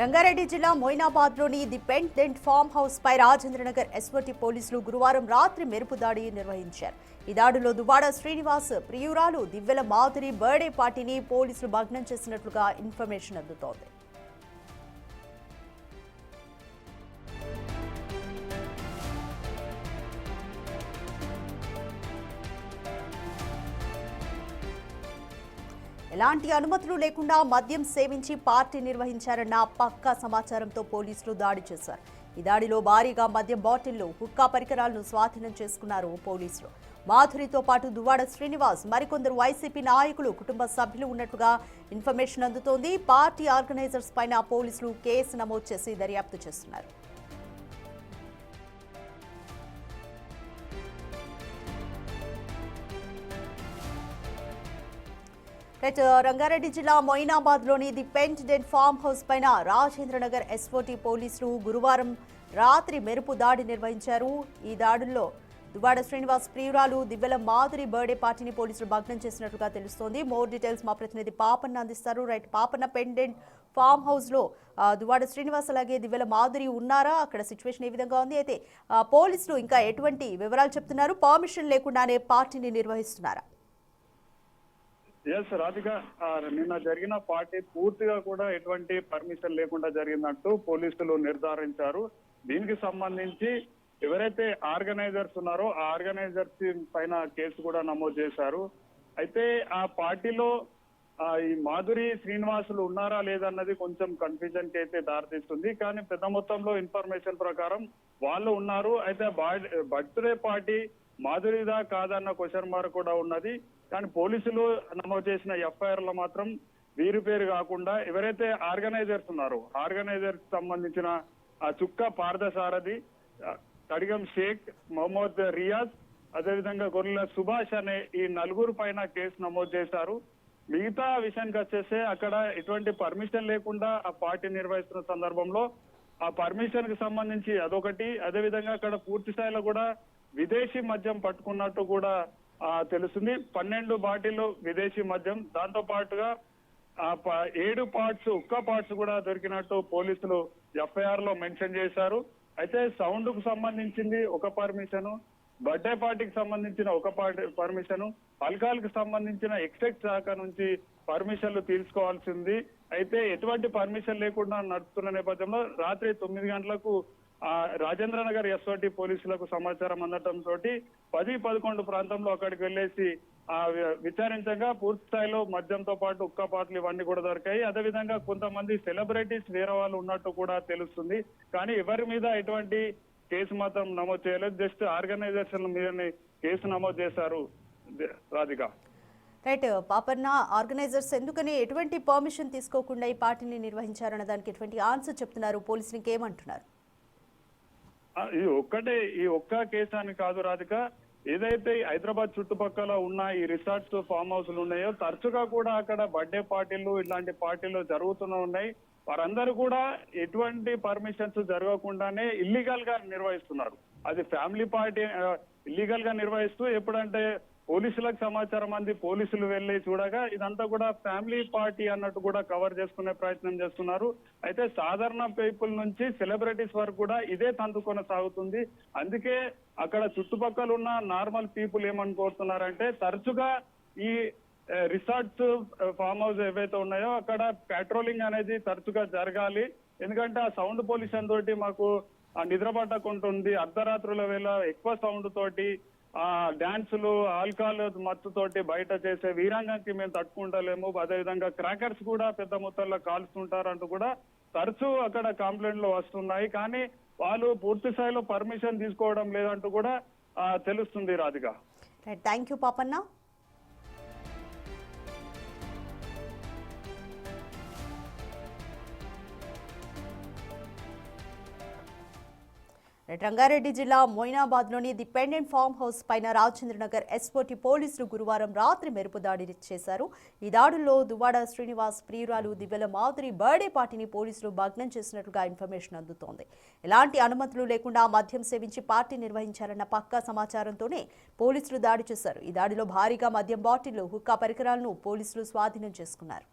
రంగారెడ్డి జిల్లా మొయినాబాద్లోని the pendent farm house పై రాజేంద్రనగర్ ఎస్ఓటీ పోలీసులు గురువారం రాత్రి మెరుపు దాడి నిర్వహించారు. ఈ దాడిలో దువ్వాడ శ్రీనివాస్ ప్రియురాలు దివ్యల మాధురి బర్త్డే పార్టీని పోలీసులు భగ్నం చేసినట్లుగా ఇన్ఫర్మేషన్ అందుతోంది. ఎలాంటి అనుమతులు లేకుండా మద్యం సేవించి పార్టీ నిర్వహించారన్న పక్కా సమాచారంతో పోలీసులు దాడి చేశారు. ఈ దాడిలో భారీగా మద్యం బాటిళ్లు, హుక్కా పరికరాలను స్వాధీనం చేసుకున్నారు పోలీసులు. మాధురితో పాటు దువ్వాడ శ్రీనివాస్, మరికొందరు వైసీపీ నాయకులు, కుటుంబ సభ్యులు ఉన్నట్లుగా ఇన్ఫర్మేషన్ అందుతోంది. పార్టీ ఆర్గనైజర్స్ పైన పోలీసులు కేసు నమోదు చేసి దర్యాప్తు చేస్తున్నారు. రంగారెడ్డి జిల్లా మొయినాబాద్లోని ది పెండెంట్ ఫామ్ హౌస్ పైన రాజేంద్రనగర్ ఎస్ఓటీ పోలీసులు గురువారం రాత్రి మెరుపు దాడి నిర్వహించారు. ఈ దాడుల్లో దువ్వాడ శ్రీనివాస్ ప్రియురాలు దివ్యల మాధురి బర్త్డే పార్టీని పోలీసులు భగ్నం చేసినట్లుగా తెలుస్తోంది. మోర్ డీటెయిల్స్ మా ప్రతినిధి పాపన్న అందిస్తారు. పాపన్న, పెండెంట్ ఫామ్ హౌస్ లో దువ్వాడ శ్రీనివాస్ అలాగే దివ్యల మాధురి ఉన్నారా? అక్కడ సిచ్యువేషన్ ఏ విధంగా ఉంది? అయితే పోలీసులు ఇంకా ఎటువంటి వివరాలు చెప్తున్నారు? పర్మిషన్ లేకుండానే పార్టీని నిర్వహిస్తున్నారా? ఎస్ రాధిక, నిన్న జరిగిన పార్టీ పూర్తిగా కూడా ఎటువంటి పర్మిషన్ లేకుండా జరిగినట్టు పోలీసులు నిర్ధారించారు. దీనికి సంబంధించి ఎవరైతే ఆర్గనైజర్స్ ఉన్నారో ఆ ఆర్గనైజర్స్ పైన కేసు కూడా నమోదు చేశారు. అయితే ఆ పార్టీలో ఈ మాధురి శ్రీనివాసులు ఉన్నారా లేదన్నది కొంచెం కన్ఫ్యూజన్ కి అయితే దారితీస్తుంది. కానీ పెద్ద మొత్తంలో ఇన్ఫర్మేషన్ ప్రకారం వాళ్ళు ఉన్నారు. అయితే బర్త్డే పార్టీ మాధురిదా కాదన్న క్వశ్చన్ మార్క్ కూడా ఉన్నది. కానీ పోలీసులు నమోదు చేసిన ఎఫ్ఐఆర్ లో మాత్రం వీరి పేరు కాకుండా ఎవరైతే ఆర్గనైజర్స్ ఉన్నారో ఆర్గనైజర్స్ సంబంధించిన చుక్క పార్థసారథి, కడిగం షేక్, మొహమ్మద్ రియాజ్, అదేవిధంగా గొర్రెల సుభాష్ అనే ఈ నలుగురు పైన కేసు నమోదు చేశారు. మిగతా విషయానికి వచ్చేస్తే అక్కడ ఎటువంటి పర్మిషన్ లేకుండా ఆ పార్టీ నిర్వహిస్తున్న సందర్భంలో ఆ పర్మిషన్ కి సంబంధించి అదొకటి, అదేవిధంగా అక్కడ పూర్తి స్థాయిలో కూడా విదేశీ మద్యం పట్టుకున్నట్టు కూడా తెలుస్తుంది. 12 బాటిల్ విదేశీ మద్యం, దాంతో పాటుగా 7 పార్ట్స్ ఉక్కా పార్ట్స్ కూడా దొరికినట్టు పోలీసులు ఎఫ్ఐఆర్ లో మెన్షన్ చేశారు. అయితే సౌండ్ కు సంబంధించింది ఒక పర్మిషన్, బర్త్డే పార్టీకి సంబంధించిన ఒక పర్మిషన్, ఆల్కహాల్ కి సంబంధించిన ఎక్సైజ్ శాఖ నుంచి పర్మిషన్లు తీసుకోవాల్సింది. అయితే ఎటువంటి పర్మిషన్ లేకుండా నడుస్తున్న నేపథ్యంలో రాత్రి 9 గంటలకు రాజేంద్రనగర్ ఎస్ఓటీ పోలీసులకు సమాచారం అందటంతో 10-11 ప్రాంతంలో అక్కడికి వెళ్లేసి విచారించగా పూర్తి స్థాయిలో మద్యంతో పాటు ఉక్కా పాటలు ఇవన్నీ కూడా దొరికాయి. అదేవిధంగా కొంతమంది సెలబ్రిటీస్ వేరే వాళ్ళు ఉన్నట్టు కూడా తెలుస్తుంది. కానీ ఎవరి మీద ఎటువంటి కేసు మాత్రం నమోదు చేయలేదు. జస్ట్ ఆర్గనైజేషన్ మీద కేసు నమోదు చేశారు. రాధిక, పాపన్న, ఆర్గనైజర్స్ ఎందుకని ఎటువంటి పర్మిషన్ తీసుకోకుండా ఈ పార్టీని నిర్వహించారన్న దానికి ఎటువంటి ఆన్సర్ చెప్తున్నారు? పోలీసులు ఇంకేమంటున్నారు? ఈ ఒక్క కేసు అని కాదు రాధిక, ఏదైతే హైదరాబాద్ చుట్టుపక్కల ఉన్న ఈ రిసార్ట్స్, ఫామ్ హౌస్లు ఉన్నాయో తరచుగా కూడా అక్కడ బర్త్డే పార్టీలు ఇట్లాంటి పార్టీలు జరుగుతూనే ఉన్నాయి. వారందరూ కూడా ఎటువంటి పర్మిషన్స్ జరగకుండానే ఇల్లీగల్ గా నిర్వహిస్తున్నారు. అది ఫ్యామిలీ పార్టీ ఇల్లీగల్ గా నిర్వహిస్తూ ఎప్పుడంటే పోలీసులకు సమాచారం అంది, పోలీసులు వెళ్లి చూడగా ఇదంతా కూడా ఫ్యామిలీ పార్టీ అన్నట్టు కూడా కవర్ చేసుకునే ప్రయత్నం చేస్తున్నారు. అయితే సాధారణ పీపుల్ నుంచి సెలబ్రిటీస్ వరకు కూడా ఇదే తంతు కొనసాగుతుంది. అందుకే అక్కడ చుట్టుపక్కల ఉన్న నార్మల్ పీపుల్ ఏమనుకుంటున్నారంటే తరచుగా ఈ రిసార్ట్స్, ఫామ్ హౌస్ ఏవైతే ఉన్నాయో అక్కడ పెట్రోలింగ్ అనేది తరచుగా జరగాలి. ఎందుకంటే ఆ సౌండ్ పొల్యూషన్ తోటి మాకు నిద్ర పట్టకుంటుంది. అర్ధరాత్రుల వేళ ఎక్కువ సౌండ్ తోటి డాన్సులు, ఆల్కహాల్ మత్తుతోటి బయట చేసే వీరాంగానికి మేము తట్టుకుంటలేము. అదేవిధంగా క్రాకర్స్ కూడా పెద్ద మొత్తంలో కాల్స్తుంటారంటూ కూడా తరచూ అక్కడ కంప్లైంట్లు వస్తున్నాయి. కానీ వాళ్ళు పూర్తి స్థాయిలో పర్మిషన్ తీసుకోవడం లేదంటూ కూడా తెలుస్తుంది. Radhika, thank you Papanna. రంగారెడ్డి జిల్లా మొయినాబాద్లోని ది పెండెంట్ ఫామ్ హౌస్ పైన రాజేంద్రనగర్ ఎస్ఓటీ పోలీసులు గురువారం రాత్రి మెరుపు దాడి చేశారు. ఈ దాడుల్లో దువ్వాడ శ్రీనివాస్ ప్రియురాలు దివ్యల మాధురి బర్త్డే పార్టీని పోలీసులు భగ్నం చేసినట్లుగా ఇన్ఫర్మేషన్ అందుతోంది. ఎలాంటి అనుమతులు లేకుండా మద్యం సేవించి పార్టీ నిర్వహించారన్న పక్కా సమాచారంతోనే పోలీసులు దాడి చేశారు. ఈ దాడిలో భారీగా మద్యం బాటిళ్లు, హుక్కా పరికరాలను పోలీసులు స్వాధీనం చేసుకున్నారు.